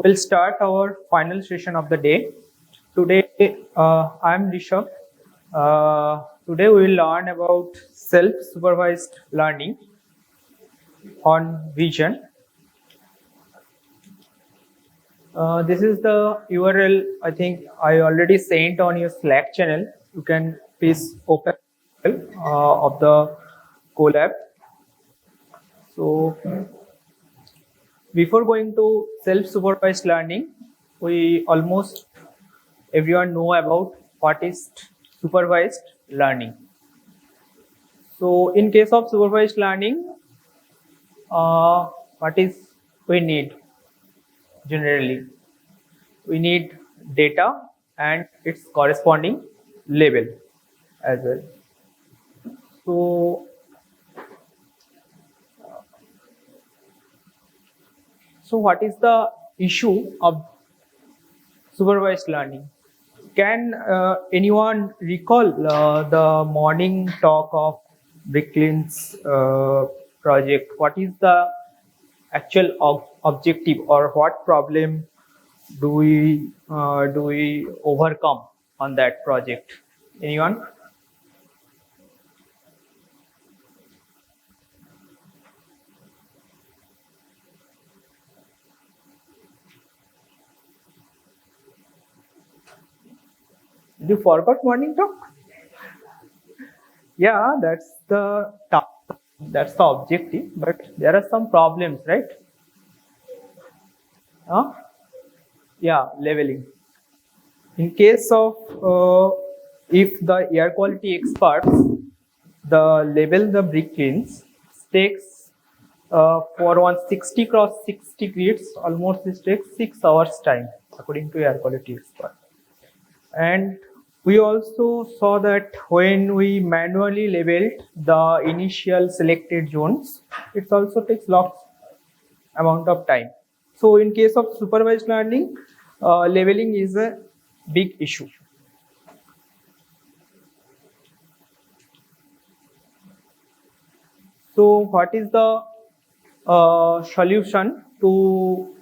We'll start our final session of the day. Today, I'm Rishabh. Today, we will learn about self-supervised learning on Vision. This is the URL. I think I already sent on your Slack channel. You can please open of the collab. So, before going to self-supervised learning, we almost everyone know about what is supervised learning. So in case of supervised learning, what is we need generally? We need data and its corresponding label as well. So what is the issue of supervised learning? Can anyone recall the morning talk of Bricklin's project? What is the actual objective, or what problem do we overcome on that project? Anyone? Did you forgot morning talk? Yeah, that's the objective, but there are some problems, right? Yeah, leveling. In case of if the air quality experts label the Bricklins takes for 160 cross 60 grids, almost it takes 6 hours time according to air quality expert. And we also saw that when we manually labeled the initial selected zones, it also takes lots amount of time. So in case of supervised learning, labeling is a big issue. So what is the solution to,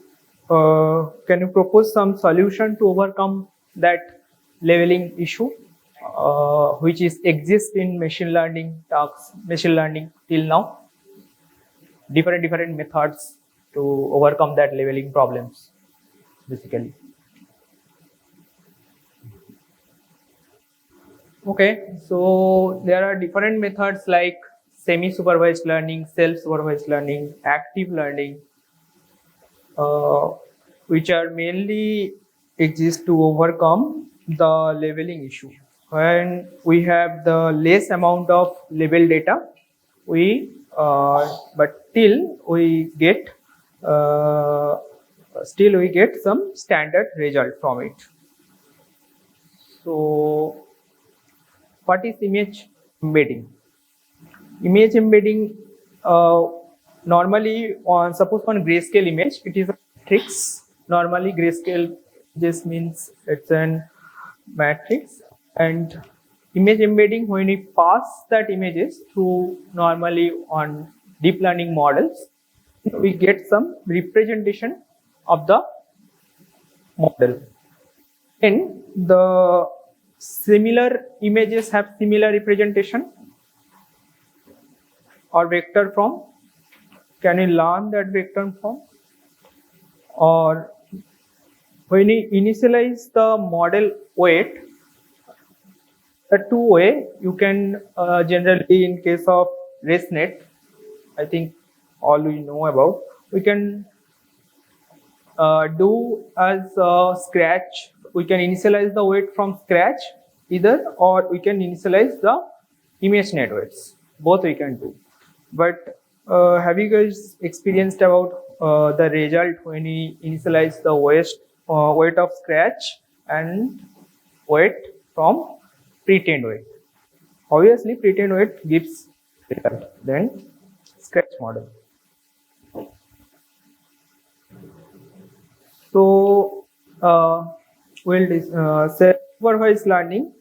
can you propose some solution to overcome that labeling issue, which exists in machine learning till now? Different methods to overcome that labeling problems, basically. Okay, so there are different methods like semi-supervised learning, self-supervised learning, active learning, which are mainly exist to overcome the labeling issue. When we have the less amount of label data, but still we get some standard result from it. So what is image embedding? Image embedding, normally suppose on grayscale image, it is a matrix. Normally grayscale just means it's an matrix, and image embedding, when we pass that images through normally on deep learning models, we get some representation of the model. And the similar images have similar representation or vector form. Can we learn that vector form? Or when we initialize the model weight, the two-way, you can generally, in case of ResNet, I think all we know about, we can do as scratch. We can initialize the weight from scratch either, or we can initialize the ImageNet weights. Both we can do. But have you guys experienced about the result when we initialize the weight of scratch and weight from pretend weight? Obviously, pretend weight gives result than scratch model. So we'll self-supervised learning.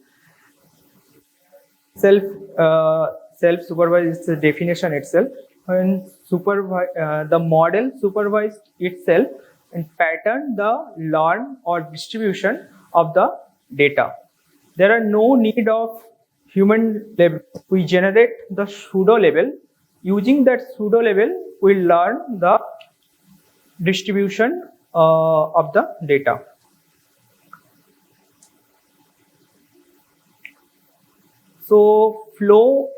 Self-supervised is the definition itself. When the model supervised itself and pattern the learn or distribution of the data. There are no need of human label. We generate the pseudo label. Using that pseudo label, we learn the distribution of the data. So flow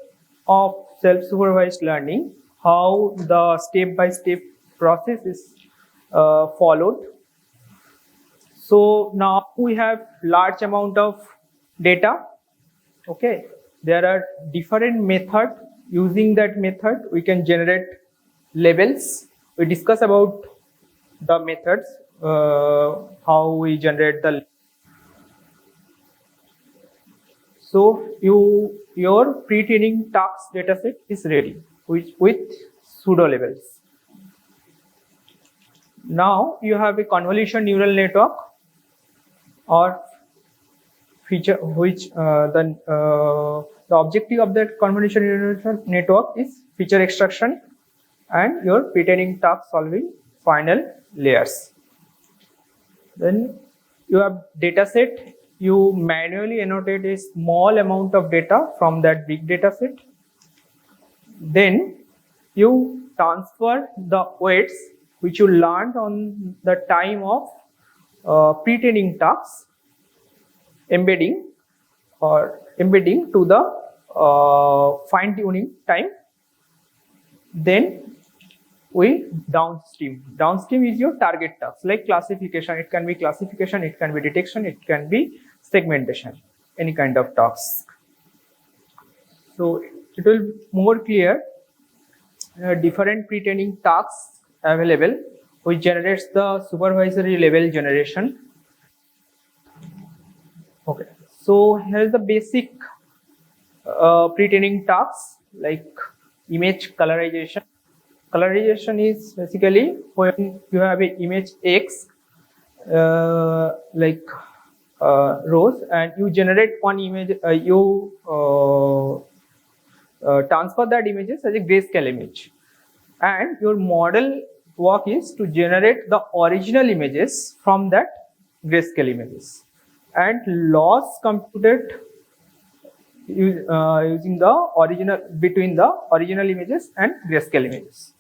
of self-supervised learning, how the step-by-step process is followed. So now we have large amount of data. Okay, there are different methods. Using that method, we can generate labels. We discuss about the methods, how we generate the. So your pre-training task dataset is ready with pseudo labels. Now you have a convolution neural network or feature which the objective of that convolution neural network is feature extraction and your pre-training task solving final layers. Then you have data set. You manually annotate a small amount of data from that big data set. Then you transfer the weights which you learned on the time of pre-training tasks, embedding to the fine-tuning time. Then we downstream. Downstream is your target task, like classification. It can be classification, it can be detection, it can be segmentation, any kind of task. So it will be more clear. Different pre-training tasks available, which generates the supervisory level generation. Okay, so here's the basic pre-training tasks like image colorization. Colorization is basically when you have an image X rows and you generate one image, transfer that images as a grayscale image, and your model work is to generate the original images from that grayscale images and loss computed using the original between the original images and grayscale images.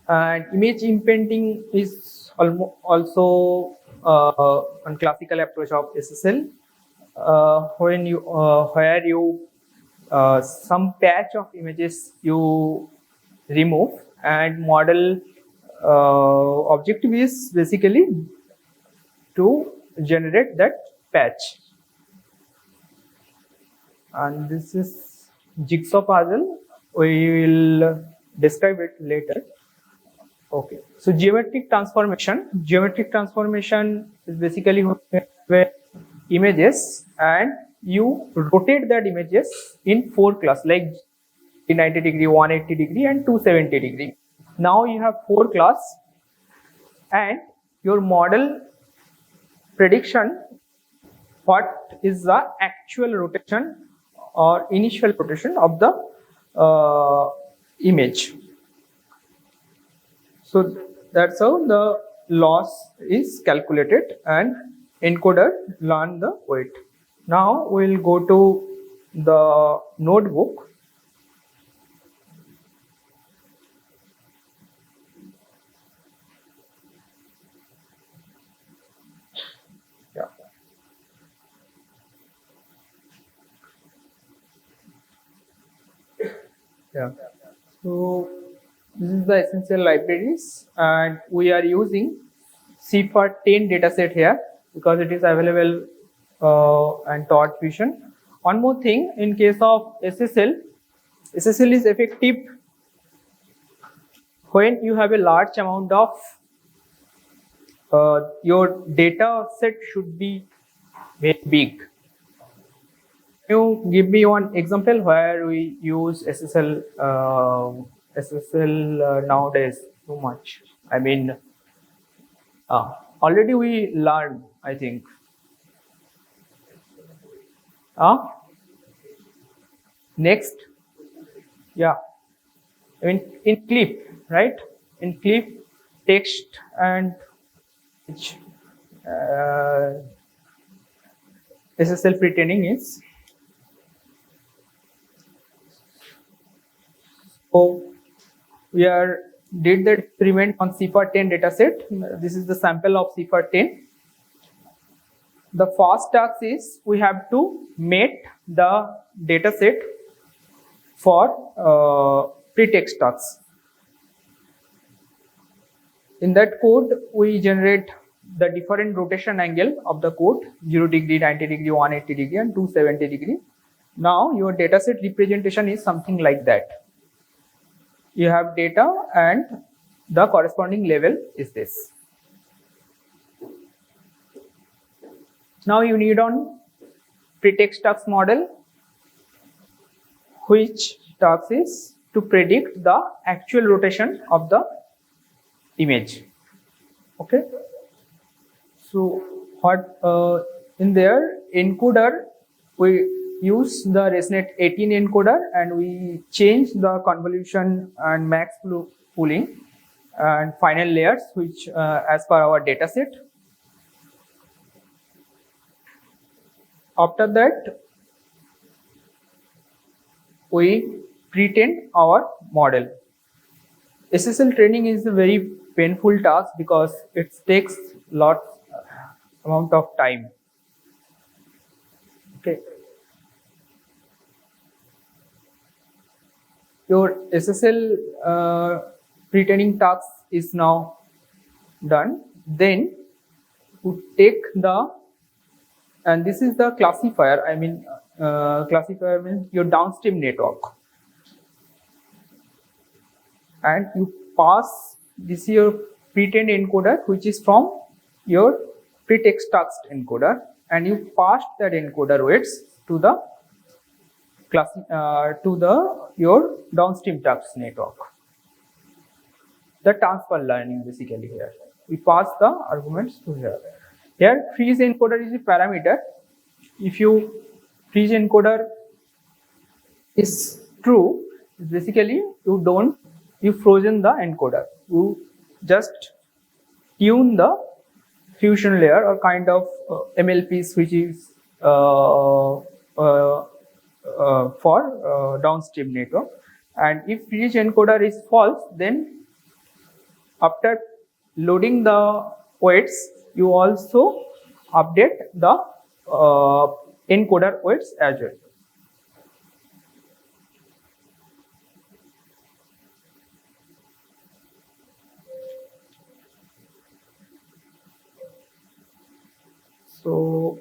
And image imprinting is also a classical approach of SSL, when you where you some patch of images you remove, and model objective is basically to generate that patch. And this is jigsaw puzzle. We will describe it later. Okay, so geometric transformation. Geometric transformation is basically where images and you rotate that images in 4 class, like 90 degree, 180 degree, and 270 degree. Now you have 4 class, and your model prediction what is the actual rotation or initial rotation of the image. So that's how the loss is calculated and encoder learn the weight. Now we'll go to the notebook. Yeah. So this is the essential libraries, and we are using CFAR10 dataset here because it is available and taught fusion. One more thing, in case of SSL is effective when you have a large amount of your data set should be very big. Can you give me one example where we use SSL nowadays too much? I mean, already we learned, I think. Next, yeah. I mean, in clip, right? In clip, text and which SSL pretending is. So we did the experiment on CFR10 dataset. This is the sample of CFR10. The first task is we have to mate the dataset for pretext tasks. In that code, we generate the different rotation angle of the code, 0 degree, 90 degree, 180 degree and 270 degree. Now your dataset representation is something like that. You have data and the corresponding level is this. Now you need on pretext task model, which task is to predict the actual rotation of the image. Okay. So what in there encoder, we use the ResNet 18 encoder and we change the convolution and max pooling and final layers, which as per our dataset. After that, we pretend our model. SSL training is a very painful task because it takes lot amount of time. Okay. Your SSL pretending task is now done. Then you take the, and this is the classifier. I mean, classifier means your downstream network, and you pass this your pretend encoder, which is from your pretext task encoder, and you pass that encoder weights to the class your downstream task network. The transfer learning basically here. We pass the arguments to here. Here freeze encoder is a parameter. If you freeze encoder is true, basically you frozen the encoder. You just tune the fusion layer or kind of MLPs, which is for downstream network. And if freeze encoder is false, then after loading the weights, you also update the encoder weights as well. So,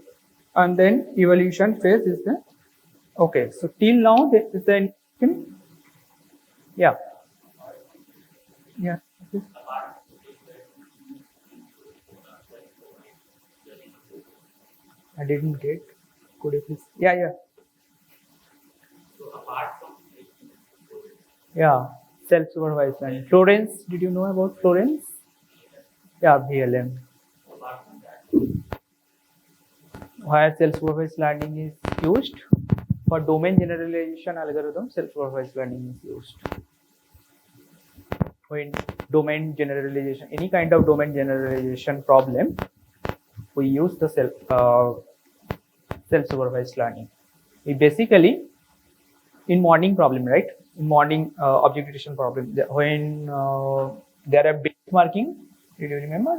and then evaluation phase is the, okay, so till now this is the, yeah, yeah. I didn't get. Could you please? Yeah, yeah. So apart from yeah, self-supervised learning. Florence, did you know about Florence? Yeah, VLM. apart from that, Where self-supervised learning is used for domain generalization algorithm, self-supervised learning is used. When domain generalization, any kind of domain generalization problem, we use the self-supervised learning. We basically, in morning problem, right? In morning object detection problem, when there are benchmarking, did you remember?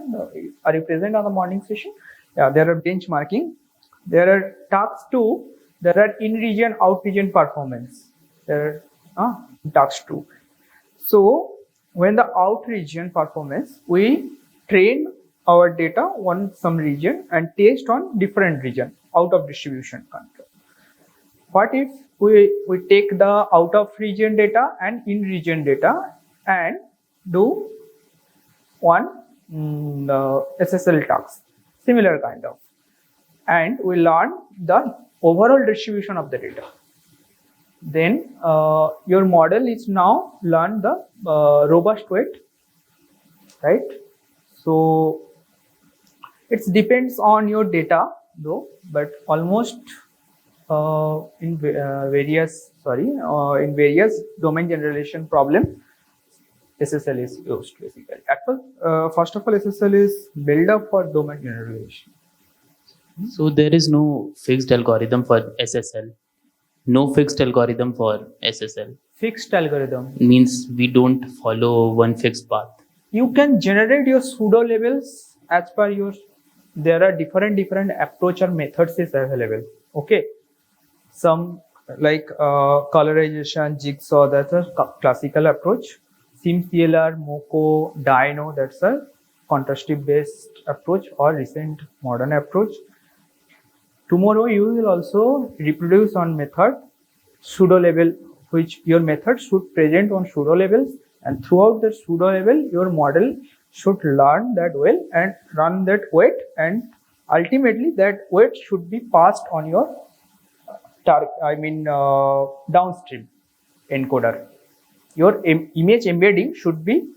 Are you present on the morning session? Yeah, there are benchmarking. There are tasks too. There are in-region, out-region performance. There are tasks too. So when the out-region performance, we train our data on some region and test on different region out of distribution control. What if we take the out of region data and in region data and do one SSL task, similar kind of, and we learn the overall distribution of the data. Then your model is now learn the robust weight, right? So it depends on your data though, but almost in various domain generalization problem, SSL is used basically. First of all, SSL is built up for domain generalization. So there is no fixed algorithm for SSL. No fixed algorithm for SSL. Fixed algorithm. Means we don't follow one fixed path. You can generate your pseudo labels as per your. There are different approach or methods is available. Okay, some like colorization, jigsaw, that's a classical approach. SimCLR, Moco, Dino, that's a contrastive based approach or recent modern approach. Tomorrow you will also reproduce on method pseudo label, which your method should present on pseudo labels, and throughout the pseudo label your model should learn that well and run that weight, and ultimately that weight should be passed on your downstream encoder. Your image embedding should be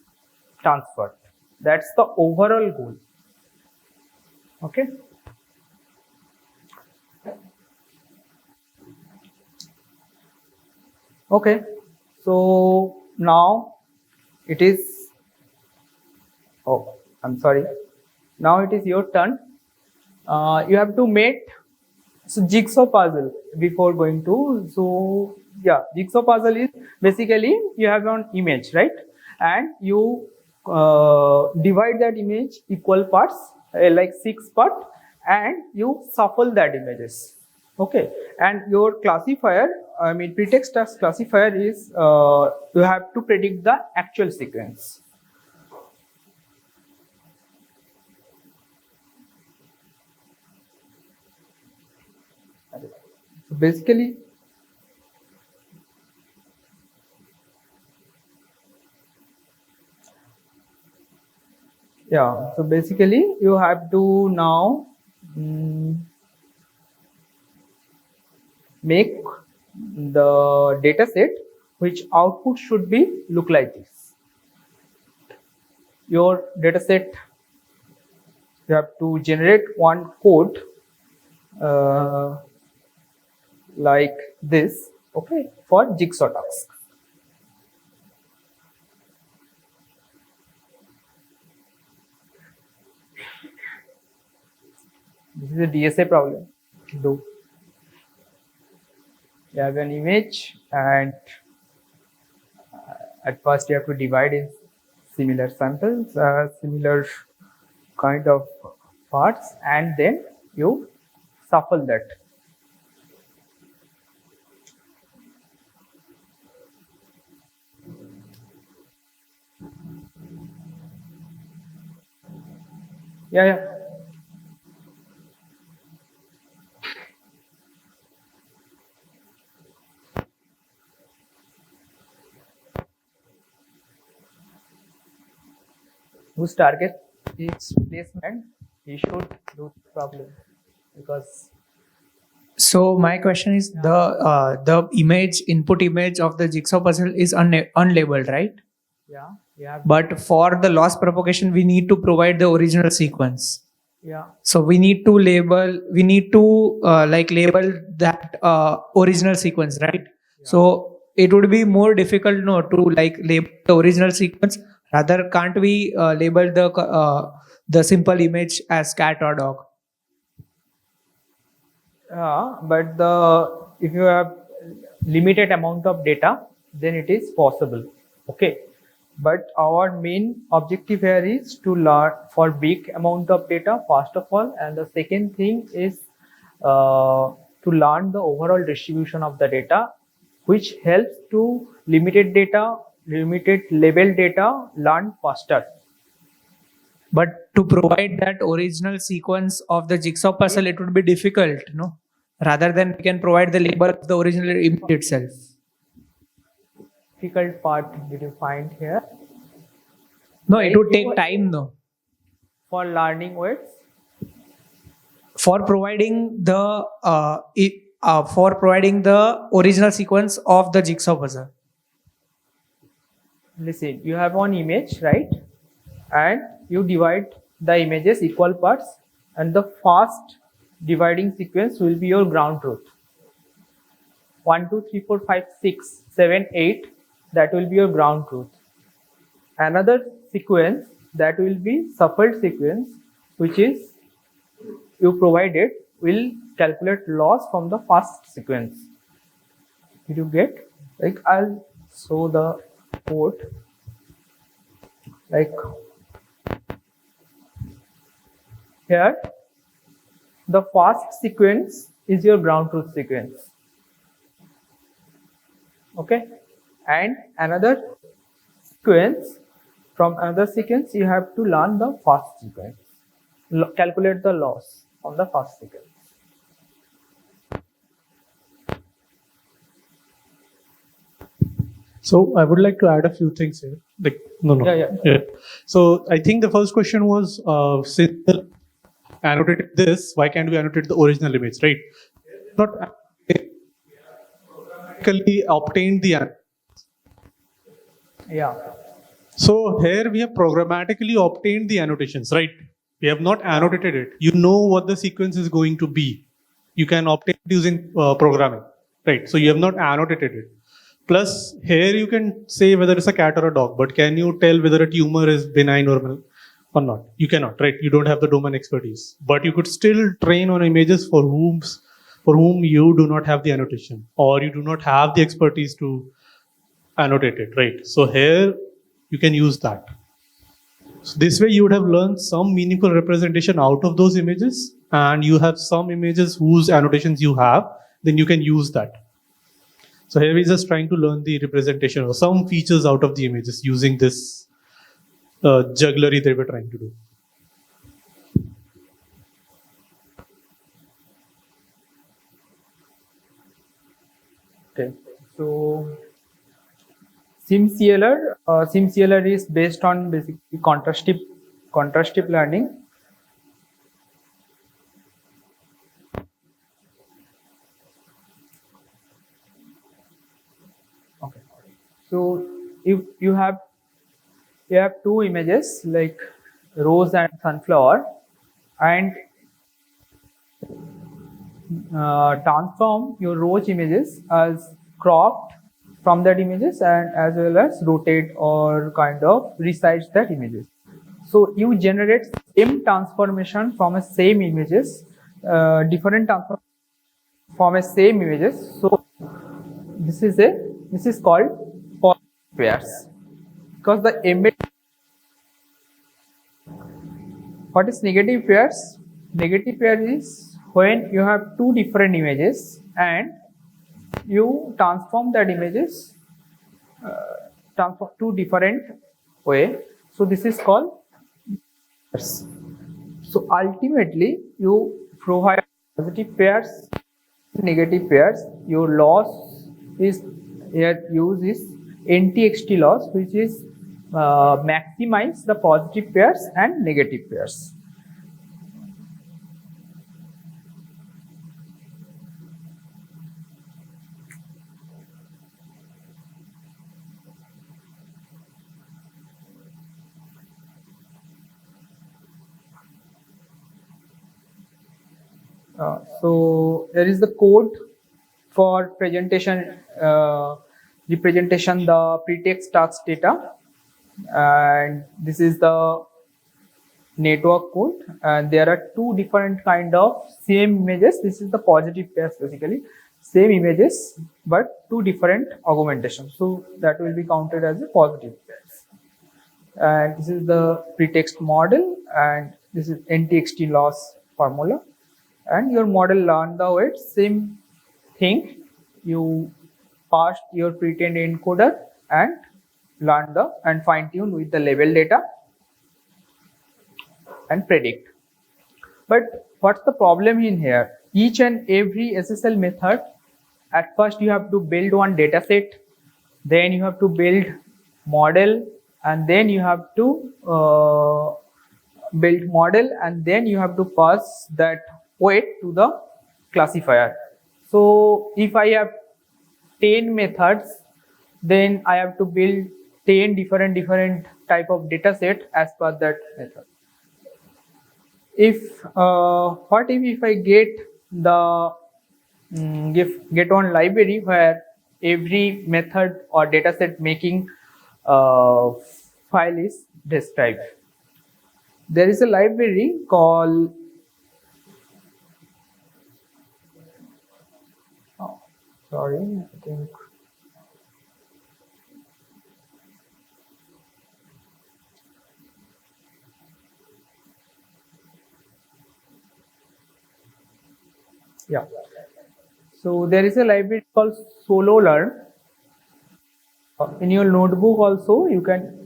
transferred. That's the overall goal. Okay. Okay. So now it is. Oh, I'm sorry. Now it is your turn. You have to make jigsaw puzzle before going to. So yeah, jigsaw puzzle is basically you have an image, right, and you divide that image equal parts, like 6 parts, and you shuffle that images. Okay, and your classifier, pretext as classifier is you have to predict the actual sequence. So basically, yeah, so basically you have to now make the data set which output should be look like this. Your data set, you have to generate one code like this, okay, for jigsaw task. This is a DSA problem. Do you have an image, and at first you have to divide in similar samples, similar kind of parts, and then you shuffle that. Yeah. Whose target is placement, he should do the problem, because So my question is the image input image of the jigsaw puzzle is unlabeled, right? yeah, But for the loss propagation, we need to provide the original sequence. yeah. So we need to label. We need to label that original sequence, right? So it would be more difficult, no, to like label the original sequence. Rather, can't we label the simple image as cat or dog? But if you have limited amount of data, then it is possible. Okay, but our main objective here is to learn for big amount of data first of all, and the second thing is to learn the overall distribution of the data, which helps to limited label data learn faster. But to provide that original sequence of the jigsaw puzzle, it would be difficult, no? Rather than we can provide the label of the original image itself. Difficult part did you find here? No, it would take time, no. For learning weights? For providing the original sequence of the jigsaw puzzle. Listen, you have one image, right? And you divide the images equal parts, and the first dividing sequence will be your ground truth. 1, 2, 3, 4, 5, 6, 7, 8. That will be your ground truth. another sequence that will be shuffled sequence, which is you provided will calculate loss from the first sequence. Did you get? Like I'll show the code. Like here, the first sequence is your ground truth sequence. Okay, and another sequence, from another sequence you have to learn the first sequence. Calculate the loss from the first sequence. So I would like to add a few things here. Like, no. Yeah. So I think the first question was, since we annotated this, why can't we annotate the original image, right? Not programmatically obtained the answer. Yeah. So here we have programmatically obtained the annotations, right? We have not annotated it. You know what the sequence is going to be. You can obtain it using programming, right? So you have not annotated it. Plus, here you can say whether it's a cat or a dog, but can you tell whether a tumor is benign or not? You cannot, right? You don't have the domain expertise. But you could still train on images for whom you do not have the annotation, or you do not have the expertise to annotate it, right? So here you can use that. So this way you would have learned some meaningful representation out of those images, and you have some images whose annotations you have, then you can use that. So here we're just trying to learn the representation or some features out of the images using this jugglery that we're trying to do. Okay, so SimCLR is based on basically contrastive learning. Okay, so if you have two images like rose and sunflower, and transform your rose images as cropped from that images, and as well as rotate or kind of resize that images. So you generate same transformation from a same images, different transform from a same images. So this is called positive pairs, because the embed. What is negative pairs? Negative pair is when you have two different images and you transform that images transform two different way. So this is called pairs. So ultimately you provide positive pairs, negative pairs. Your loss is here use is NTXT loss, which is maximize the positive pairs and negative pairs. So there is the code for presentation, representation the pretext task data, and this is the network code, and there are two different kind of same images. This is the positive pairs, basically same images but two different augmentations, so that will be counted as a positive pairs. And this is the pretext model, and this is NTXT loss formula. And your model learned the weight, same thing. You passed your pretend encoder and learn and fine tune with the label data and predict. But what's the problem in here? Each and every SSL method, at first you have to build one data set, then you have to build model, and then you have to build model, and then you have to pass that weight to the classifier. So if I have 10 methods, then I have to build 10 different type of data set as per that method. If what if I get the get one library where every method or data set making 5 file is described. There is a library called sorry, I think yeah. So there is a library called Solo Learn. In your notebook also you can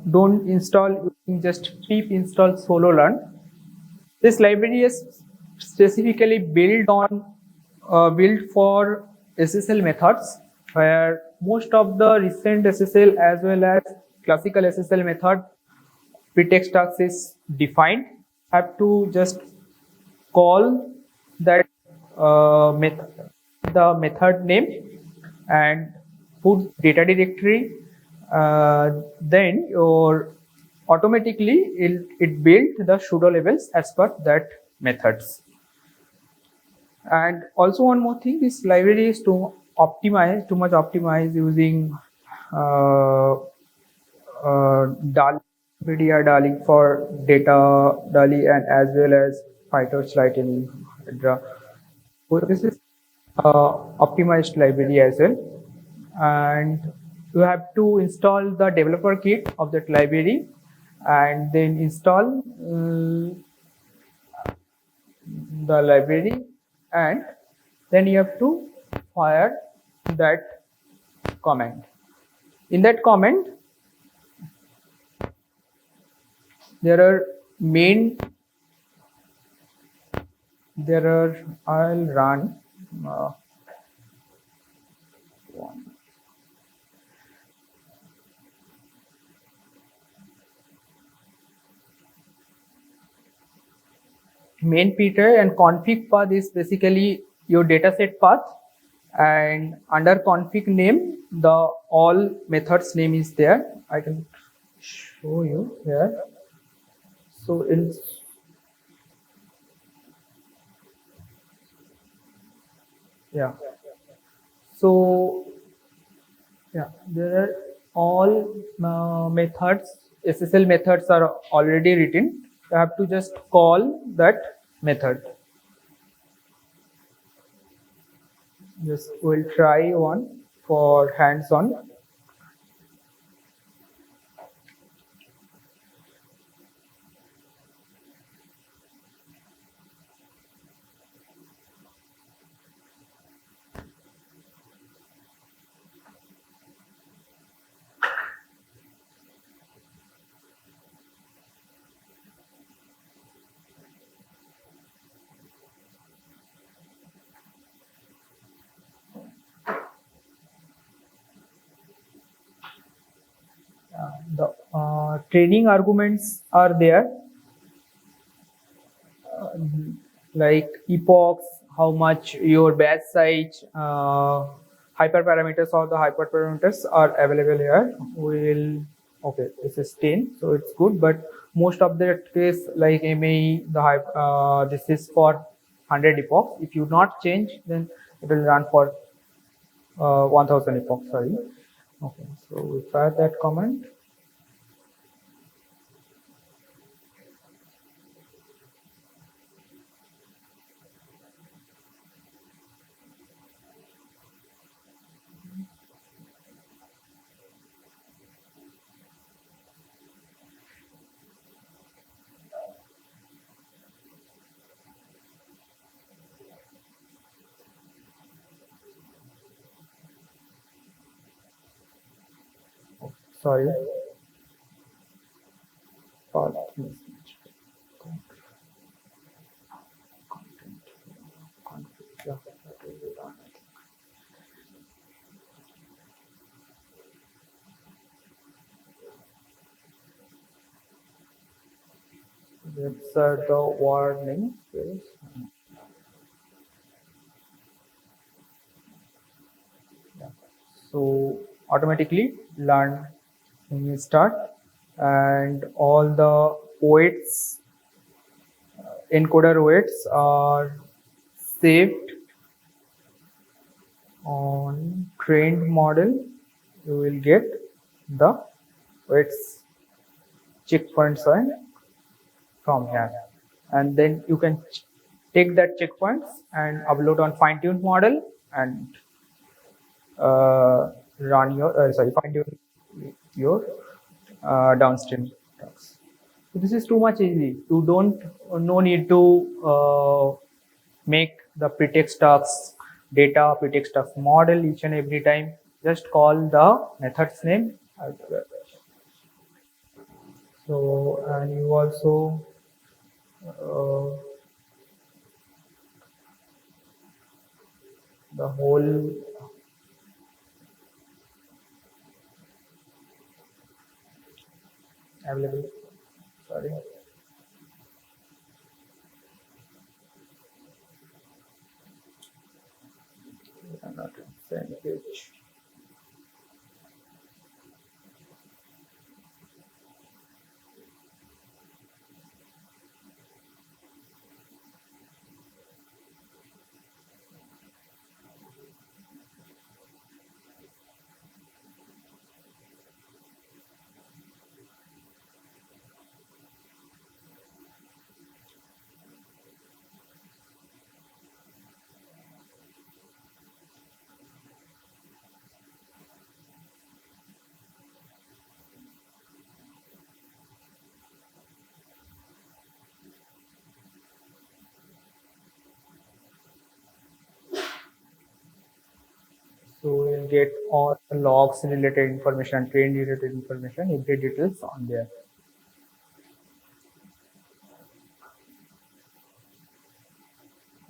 don't install using just pip install Solo Learn. This library is specifically built for SSL methods, where most of the recent SSL as well as classical SSL method pretext task is defined. Have to just call that the method name and put data directory. Then your automatically it built the pseudo labels as per that methods. And also one more thing, this library is too much optimized using DALI, media DALI for data DALI and as well as PyTorch Lightning, etc. So this is optimized library as well, and you have to install the developer kit of that library and then install the library, and then you have to fire that command. In that command there are I'll run main peter, and config path is basically your dataset path, and under config name the all methods name is there. I can show you here. So in yeah, so yeah, there are all methods, SSL methods are already written. You have to just call that method. Just we'll try one for hands-on. The training arguments are there, like epochs, how much your batch size, hyperparameters, or the hyperparameters are available here. Okay, this is 10, so it's good, but most of the case like MAE, this is for 100 epochs. If you not change, then it will run for 1000 epochs. Sorry. Okay, so we fire that command. Sorry. Path mismatch. Content. Config. Yeah, that will be done. These are the warnings. Yes. Yeah. So automatically learn when you start, and all the weights, encoder weights are saved on trained model. You will get the its checkpoints are from here, and then you can take that checkpoints and upload on fine-tuned model and run your fine-tune your downstream tasks. So this is too much easy. You don't no need to make the pretext tasks data pretext task model each and every time. Just call the method's name. So and you also the whole available. Sorry. I'm not on the same page. So you'll get all the logs related information, train related information, every details on there.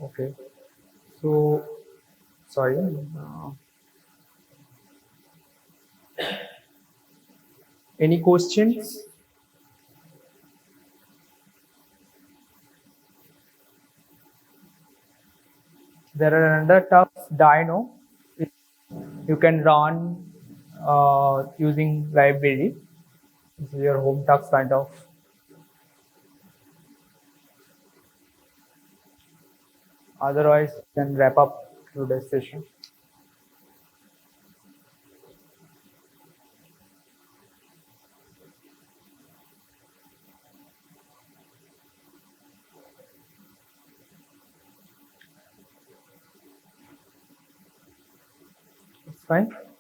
Okay. So sorry. Any questions? There are another tasks dyno. You can run using library. This is your home task kind of. Otherwise, you can wrap up today's session. It's fine.